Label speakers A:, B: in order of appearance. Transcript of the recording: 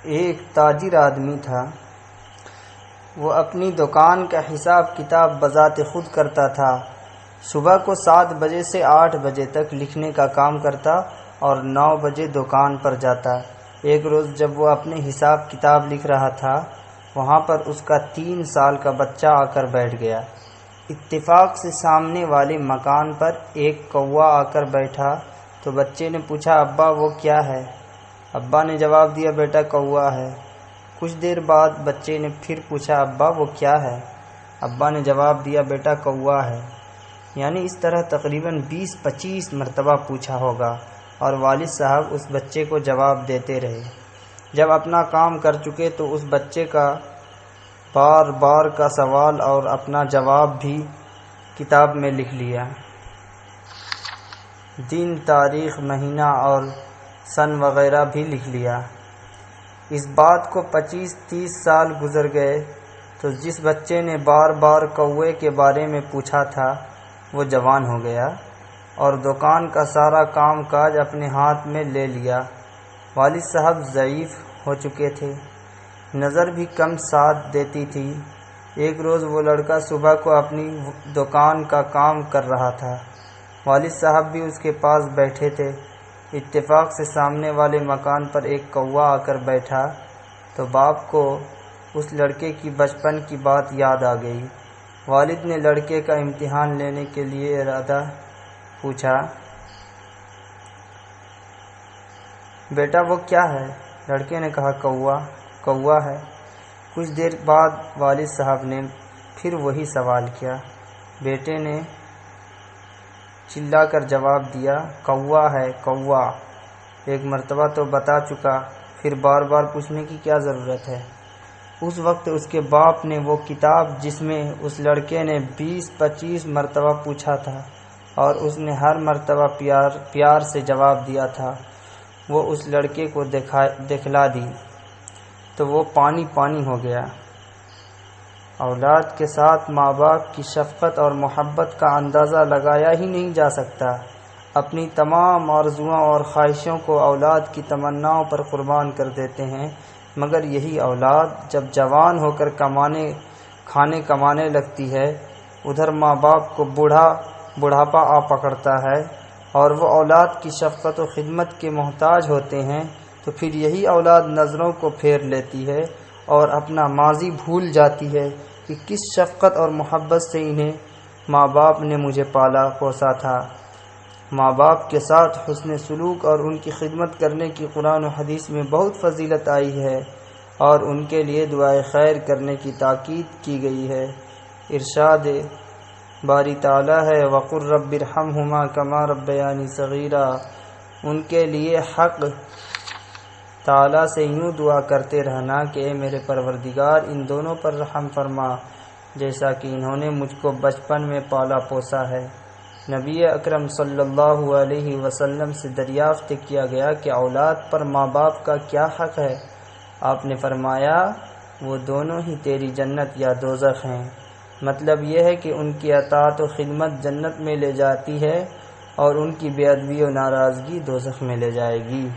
A: ایک تاجر آدمی تھا۔ وہ اپنی دکان کا حساب کتاب بذات خود کرتا تھا۔ صبح کو 7 بجے سے 8 بجے تک لکھنے کا کام کرتا اور 9 بجے دکان پر جاتا۔ ایک روز جب وہ اپنے حساب کتاب لکھ رہا تھا، وہاں پر اس کا 3 سال کا بچہ آ کر بیٹھ گیا۔ اتفاق سے سامنے والے مکان پر ایک کوا آ کر بیٹھا تو بچے نے پوچھا، ابا وہ کیا ہے؟ ابا نے جواب دیا، بیٹا کوا ہے۔ کچھ دیر بعد بچے نے پھر پوچھا، ابا وہ کیا ہے؟ ابا نے جواب دیا، بیٹا کوا ہے۔ یعنی اس طرح تقریباً 20-25 مرتبہ پوچھا ہوگا اور والد صاحب اس بچے کو جواب دیتے رہے۔ جب اپنا کام کر چکے تو اس بچے کا بار بار کا سوال اور اپنا جواب بھی کتاب میں لکھ لیا۔ دن، تاریخ، مہینہ اور سن وغیرہ بھی لکھ لیا۔ اس بات کو 25-30 سال گزر گئے تو جس بچے نے بار بار کوے کے بارے میں پوچھا تھا وہ جوان ہو گیا اور دکان کا سارا کام کاج اپنے ہاتھ میں لے لیا۔ والد صاحب ضعیف ہو چکے تھے، نظر بھی کم ساتھ دیتی تھی۔ ایک روز وہ لڑکا صبح کو اپنی دکان کا کام کر رہا تھا، والد صاحب بھی اس کے پاس بیٹھے تھے۔ اتفاق سے سامنے والے مکان پر ایک کوا آ کر بیٹھا تو باپ کو اس لڑکے کی بچپن کی بات یاد آ گئی۔ والد نے لڑکے کا امتحان لینے کے لیے ارادہ پوچھا، بیٹا وہ کیا ہے؟ لڑکے نے کہا، کوا ہے۔ کچھ دیر بعد والد صاحب نے پھر وہی سوال کیا۔ بیٹے نے چلا کر جواب دیا، کوا ہے، کوا۔ ایک مرتبہ تو بتا چکا، پھر بار بار پوچھنے کی کیا ضرورت ہے؟ اس وقت اس کے باپ نے وہ کتاب جس میں اس لڑکے نے 20-25 مرتبہ پوچھا تھا اور اس نے ہر مرتبہ پیار سے جواب دیا تھا، وہ اس لڑکے کو دکھلا دی تو وہ پانی پانی ہو گیا۔ اولاد کے ساتھ ماں باپ کی شفقت اور محبت کا اندازہ لگایا ہی نہیں جا سکتا۔ اپنی تمام آرزوؤں اور خواہشوں کو اولاد کی تمناؤں پر قربان کر دیتے ہیں، مگر یہی اولاد جب جوان ہو کر کھانے کمانے لگتی ہے، ادھر ماں باپ کو بڑھاپا آ پکڑتا ہے اور وہ اولاد کی شفقت و خدمت کے محتاج ہوتے ہیں، تو پھر یہی اولاد نظروں کو پھیر لیتی ہے اور اپنا ماضی بھول جاتی ہے کہ کس شفقت اور محبت سے انہیں ماں باپ نے مجھے پالا پوسا تھا۔ ماں باپ کے ساتھ حسن سلوک اور ان کی خدمت کرنے کی قرآن و حدیث میں بہت فضیلت آئی ہے اور ان کے لیے دعائے خیر کرنے کی تاکید کی گئی ہے۔ ارشاد باری تعالیٰ ہے، وَقُلْ رَبِّ ارْحَمْهُمَا كَمَا رَبَّيَانِي صَغِيرًا۔ ان کے لیے حق تعالیٰ سے یوں دعا کرتے رہنا کہ اے میرے پروردگار ان دونوں پر رحم فرما جیسا کہ انہوں نے مجھ کو بچپن میں پالا پوسا ہے۔ نبی اکرم صلی اللہ علیہ وسلم سے دریافت کیا گیا کہ اولاد پر ماں باپ کا کیا حق ہے؟ آپ نے فرمایا، وہ دونوں ہی تیری جنت یا دوزخ ہیں۔ مطلب یہ ہے کہ ان کی اطاعت و خدمت جنت میں لے جاتی ہے اور ان کی بے ادبی و ناراضگی دوزخ میں لے جائے گی۔